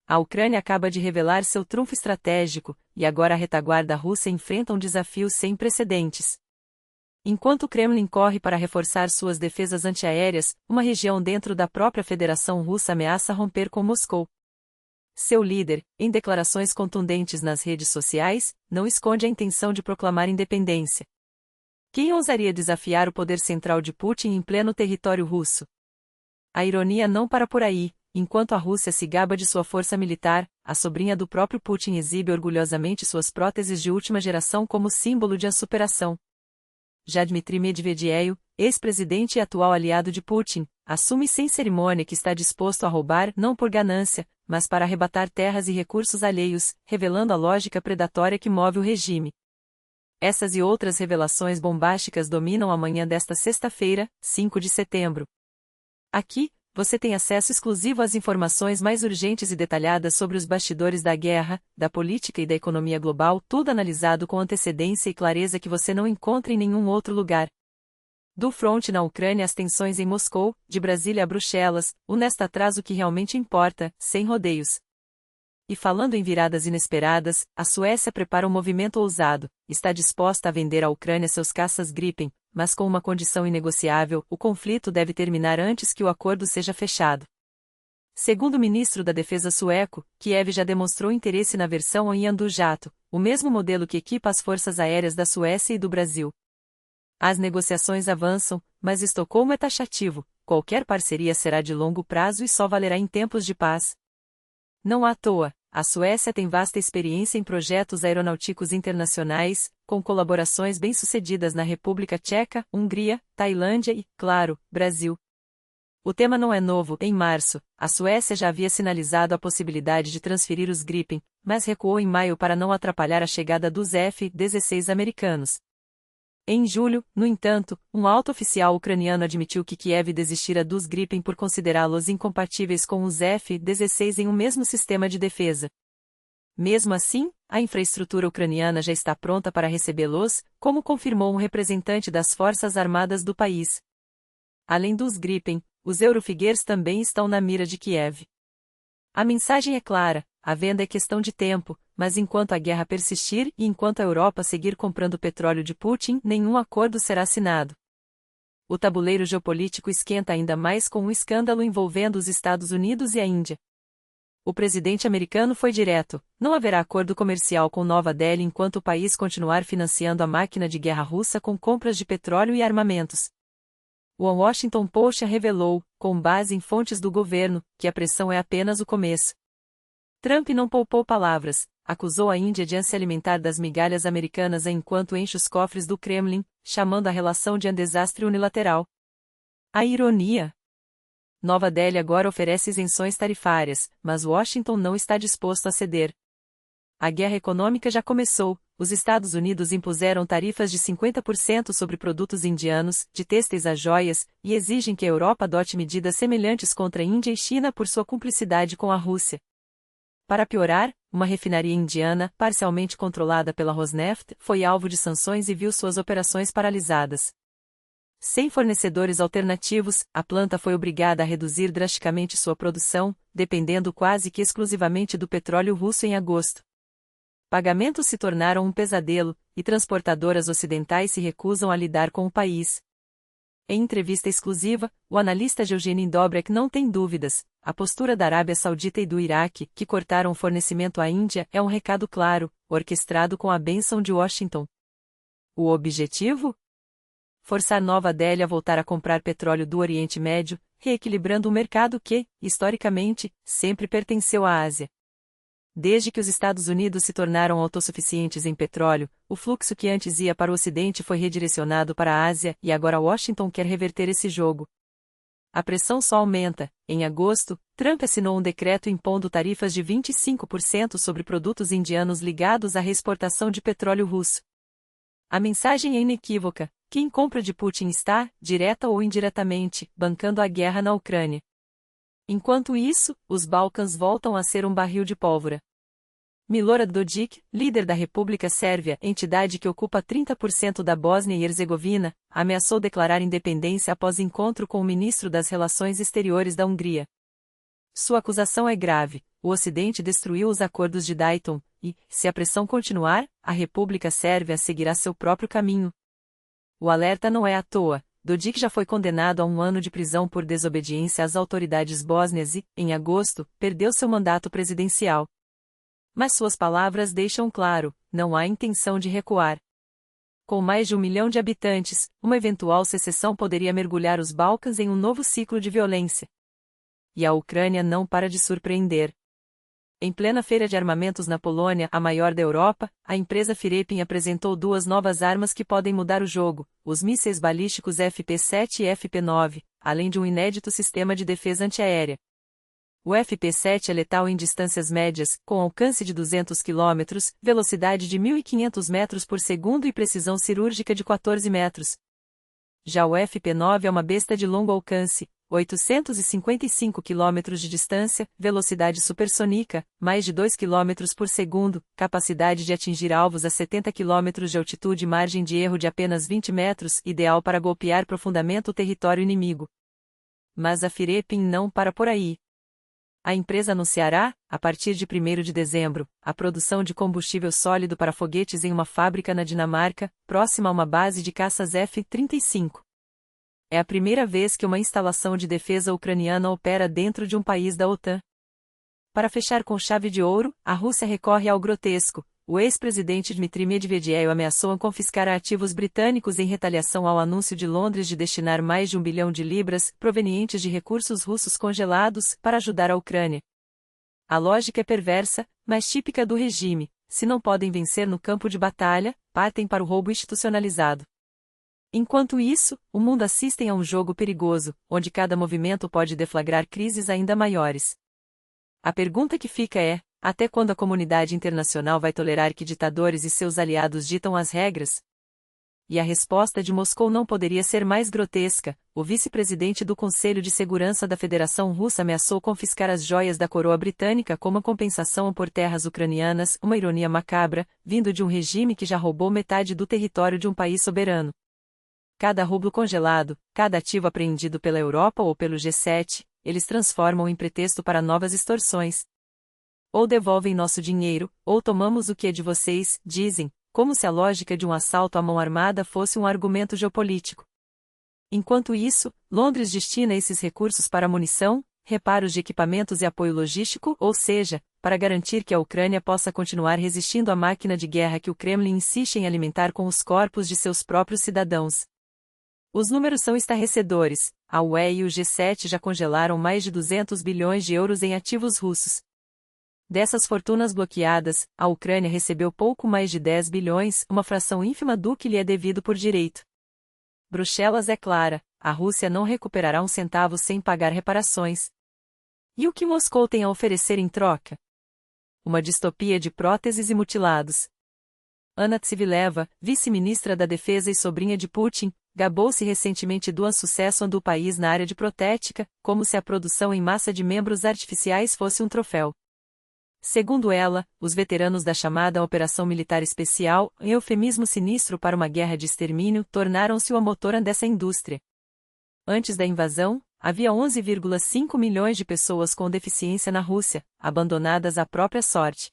A Ucrânia acaba de revelar seu trunfo estratégico, e agora a retaguarda russa enfrenta um desafio sem precedentes. Enquanto o Kremlin corre para reforçar suas defesas antiaéreas, uma região dentro da própria Federação Russa ameaça romper com Moscou. Seu líder, em declarações contundentes nas redes sociais, não esconde a intenção de proclamar independência. Quem ousaria desafiar o poder central de Putin em pleno território russo? A ironia não para por aí. Enquanto a Rússia se gaba de sua força militar, a sobrinha do próprio Putin exibe orgulhosamente suas próteses de última geração como símbolo de superação. Já Dmitry Medvedev, ex-presidente e atual aliado de Putin, assume sem cerimônia que está disposto a roubar não por ganância, mas para arrebatar terras e recursos alheios, revelando a lógica predatória que move o regime. Essas e outras revelações bombásticas dominam a manhã desta sexta-feira, 5 de setembro. Aqui, você tem acesso exclusivo às informações mais urgentes e detalhadas sobre os bastidores da guerra, da política e da economia global, tudo analisado com antecedência e clareza que você não encontra em nenhum outro lugar. Do fronte na Ucrânia às tensões em Moscou, de Brasília a Bruxelas, o nesta traz o que realmente importa, sem rodeios. E falando em viradas inesperadas, a Suécia prepara um movimento ousado, está disposta a vender à Ucrânia seus caças Gripen, mas com uma condição inegociável: o conflito deve terminar antes que o acordo seja fechado. Segundo o ministro da Defesa sueco, Kiev já demonstrou interesse na versão Oian do jato, o mesmo modelo que equipa as forças aéreas da Suécia e do Brasil. As negociações avançam, mas Estocolmo é taxativo: qualquer parceria será de longo prazo e só valerá em tempos de paz. Não à toa, a Suécia tem vasta experiência em projetos aeronáuticos internacionais, com colaborações bem-sucedidas na República Tcheca, Hungria, Tailândia e, claro, Brasil. O tema não é novo. Em março, a Suécia já havia sinalizado a possibilidade de transferir os Gripen, mas recuou em maio para não atrapalhar a chegada dos F-16 americanos. Em julho, no entanto, um alto oficial ucraniano admitiu que Kiev desistira dos Gripen por considerá-los incompatíveis com os F-16 em um mesmo sistema de defesa. Mesmo assim, a infraestrutura ucraniana já está pronta para recebê-los, como confirmou um representante das Forças Armadas do país. Além dos Gripen, os Eurofighters também estão na mira de Kiev. A mensagem é clara: a venda é questão de tempo, mas enquanto a guerra persistir e enquanto a Europa seguir comprando petróleo de Putin, nenhum acordo será assinado. O tabuleiro geopolítico esquenta ainda mais com um escândalo envolvendo os Estados Unidos e a Índia. O presidente americano foi direto: não haverá acordo comercial com Nova Delhi enquanto o país continuar financiando a máquina de guerra russa com compras de petróleo e armamentos. O Washington Post revelou, com base em fontes do governo, que a pressão é apenas o começo. Trump não poupou palavras, acusou a Índia de se alimentar das migalhas americanas enquanto enche os cofres do Kremlin, chamando a relação de um desastre unilateral. A ironia? Nova Delhi agora oferece isenções tarifárias, mas Washington não está disposto a ceder. A guerra econômica já começou. Os Estados Unidos impuseram tarifas de 50% sobre produtos indianos, de têxteis a joias, e exigem que a Europa adote medidas semelhantes contra a Índia e China por sua cumplicidade com a Rússia. Para piorar, uma refinaria indiana, parcialmente controlada pela Rosneft, foi alvo de sanções e viu suas operações paralisadas. Sem fornecedores alternativos, a planta foi obrigada a reduzir drasticamente sua produção, dependendo quase que exclusivamente do petróleo russo em agosto. Pagamentos se tornaram um pesadelo, e transportadoras ocidentais se recusam a lidar com o país. Em entrevista exclusiva, o analista Eugene Dobrek não tem dúvidas: a postura da Arábia Saudita e do Iraque, que cortaram o fornecimento à Índia, é um recado claro, orquestrado com a bênção de Washington. O objetivo? Forçar Nova Delhi a voltar a comprar petróleo do Oriente Médio, reequilibrando um mercado que, historicamente, sempre pertenceu à Ásia. Desde que os Estados Unidos se tornaram autossuficientes em petróleo, o fluxo que antes ia para o Ocidente foi redirecionado para a Ásia, e agora Washington quer reverter esse jogo. A pressão só aumenta. Em agosto, Trump assinou um decreto impondo tarifas de 25% sobre produtos indianos ligados à reexportação de petróleo russo. A mensagem é inequívoca: quem compra de Putin está, direta ou indiretamente, bancando a guerra na Ucrânia. Enquanto isso, os Balcãs voltam a ser um barril de pólvora. Milorad Dodik, líder da República Sérvia, entidade que ocupa 30% da Bósnia e Herzegovina, ameaçou declarar independência após encontro com o ministro das Relações Exteriores da Hungria. Sua acusação é grave: o Ocidente destruiu os acordos de Dayton, e, se a pressão continuar, a República Sérvia seguirá seu próprio caminho. O alerta não é à toa. Dodik já foi condenado a 1 ano de prisão por desobediência às autoridades bósnias e, em agosto, perdeu seu mandato presidencial. Mas suas palavras deixam claro, não há intenção de recuar. Com mais de 1 milhão de habitantes, uma eventual secessão poderia mergulhar os Balcãs em um novo ciclo de violência. E a Ucrânia não para de surpreender. Em plena feira de armamentos na Polônia, a maior da Europa, a empresa Firepin apresentou 2 novas armas que podem mudar o jogo, os mísseis balísticos FP-7 e FP-9, além de um inédito sistema de defesa antiaérea. O FP-7 é letal em distâncias médias, com alcance de 200 km, velocidade de 1.500 metros por segundo e precisão cirúrgica de 14 metros. Já o FP-9 é uma besta de longo alcance, 855 km de distância, velocidade supersônica, mais de 2 km por segundo, capacidade de atingir alvos a 70 km de altitude e margem de erro de apenas 20 metros, ideal para golpear profundamente o território inimigo. Mas a Firepin não para por aí. A empresa anunciará, a partir de 1º de dezembro, a produção de combustível sólido para foguetes em uma fábrica na Dinamarca, próxima a uma base de caças F-35. É a primeira vez que uma instalação de defesa ucraniana opera dentro de um país da OTAN. Para fechar com chave de ouro, a Rússia recorre ao grotesco. O ex-presidente Dmitry Medvedev ameaçou confiscar ativos britânicos em retaliação ao anúncio de Londres de destinar mais de 1 bilhão de libras, provenientes de recursos russos congelados, para ajudar a Ucrânia. A lógica é perversa, mas típica do regime. Se não podem vencer no campo de batalha, partem para o roubo institucionalizado. Enquanto isso, o mundo assiste a um jogo perigoso, onde cada movimento pode deflagrar crises ainda maiores. A pergunta que fica é: até quando a comunidade internacional vai tolerar que ditadores e seus aliados ditam as regras? E a resposta de Moscou não poderia ser mais grotesca. O vice-presidente do Conselho de Segurança da Federação Russa ameaçou confiscar as joias da coroa britânica como compensação por terras ucranianas, uma ironia macabra, vindo de um regime que já roubou metade do território de um país soberano. Cada rublo congelado, cada ativo apreendido pela Europa ou pelo G7, eles transformam em pretexto para novas extorsões. Ou devolvem nosso dinheiro, ou tomamos o que é de vocês, dizem, como se a lógica de um assalto à mão armada fosse um argumento geopolítico. Enquanto isso, Londres destina esses recursos para munição, reparos de equipamentos e apoio logístico, ou seja, para garantir que a Ucrânia possa continuar resistindo à máquina de guerra que o Kremlin insiste em alimentar com os corpos de seus próprios cidadãos. Os números são estarrecedores. A UE e o G7 já congelaram mais de 200 bilhões de euros em ativos russos. Dessas fortunas bloqueadas, a Ucrânia recebeu pouco mais de 10 bilhões, uma fração ínfima do que lhe é devido por direito. Bruxelas é clara: a Rússia não recuperará um centavo sem pagar reparações. E o que Moscou tem a oferecer em troca? Uma distopia de próteses e mutilados. Anna Tsivileva, vice-ministra da Defesa e sobrinha de Putin, gabou-se recentemente do sucesso do país na área de protética, como se a produção em massa de membros artificiais fosse um troféu. Segundo ela, os veteranos da chamada Operação Militar Especial, eufemismo sinistro para uma guerra de extermínio, tornaram-se o motor dessa indústria. Antes da invasão, havia 11,5 milhões de pessoas com deficiência na Rússia, abandonadas à própria sorte.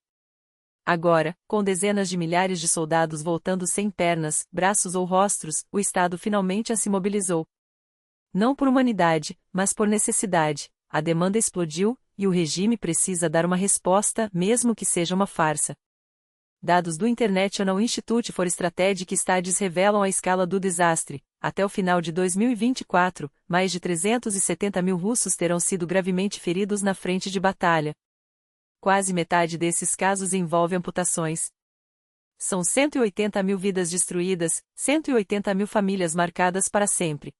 Agora, com dezenas de milhares de soldados voltando sem pernas, braços ou rostros, o Estado finalmente se mobilizou. Não por humanidade, mas por necessidade. A demanda explodiu, e o regime precisa dar uma resposta, mesmo que seja uma farsa. Dados do International Institute for Strategic Studies revelam a escala do desastre. Até o final de 2024, mais de 370 mil russos terão sido gravemente feridos na frente de batalha. Quase metade desses casos envolve amputações. São 180 mil vidas destruídas, 180 mil famílias marcadas para sempre.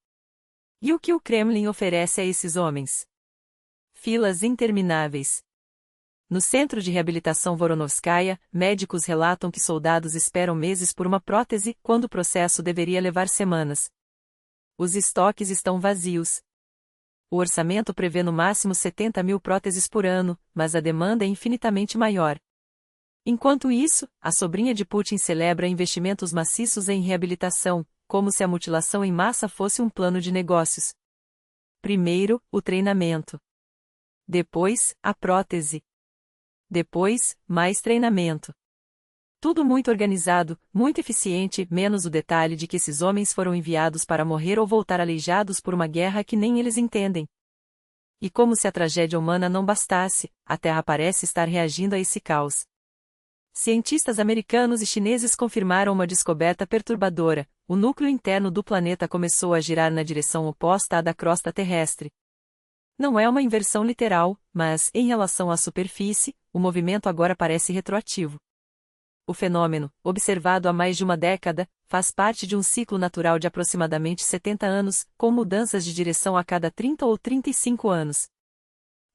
E o que o Kremlin oferece a esses homens? Filas intermináveis. No centro de reabilitação Voronovskaya, médicos relatam que soldados esperam meses por uma prótese, quando o processo deveria levar semanas. Os estoques estão vazios. O orçamento prevê no máximo 70 mil próteses por ano, mas a demanda é infinitamente maior. Enquanto isso, a sobrinha de Putin celebra investimentos maciços em reabilitação, como se a mutilação em massa fosse um plano de negócios. Primeiro, o treinamento. Depois, a prótese. Depois, mais treinamento. Tudo muito organizado, muito eficiente, menos o detalhe de que esses homens foram enviados para morrer ou voltar aleijados por uma guerra que nem eles entendem. E como se a tragédia humana não bastasse, a Terra parece estar reagindo a esse caos. Cientistas americanos e chineses confirmaram uma descoberta perturbadora: o núcleo interno do planeta começou a girar na direção oposta à da crosta terrestre. Não é uma inversão literal, mas, em relação à superfície, o movimento agora parece retroativo. O fenômeno, observado há mais de uma década, faz parte de um ciclo natural de aproximadamente 70 anos, com mudanças de direção a cada 30 ou 35 anos.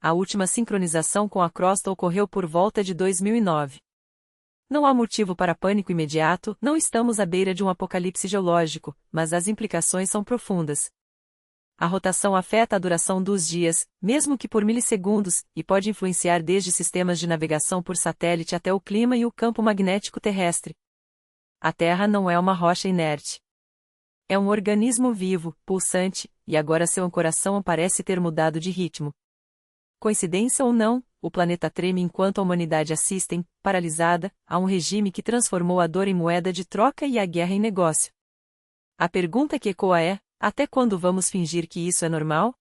A última sincronização com a crosta ocorreu por volta de 2009. Não há motivo para pânico imediato, não estamos à beira de um apocalipse geológico, mas as implicações são profundas. A rotação afeta a duração dos dias, mesmo que por milissegundos, e pode influenciar desde sistemas de navegação por satélite até o clima e o campo magnético terrestre. A Terra não é uma rocha inerte. É um organismo vivo, pulsante, e agora seu coração parece ter mudado de ritmo. Coincidência ou não, o planeta treme enquanto a humanidade assiste, paralisada, a um regime que transformou a dor em moeda de troca e a guerra em negócio. A pergunta que ecoa é: até quando vamos fingir que isso é normal?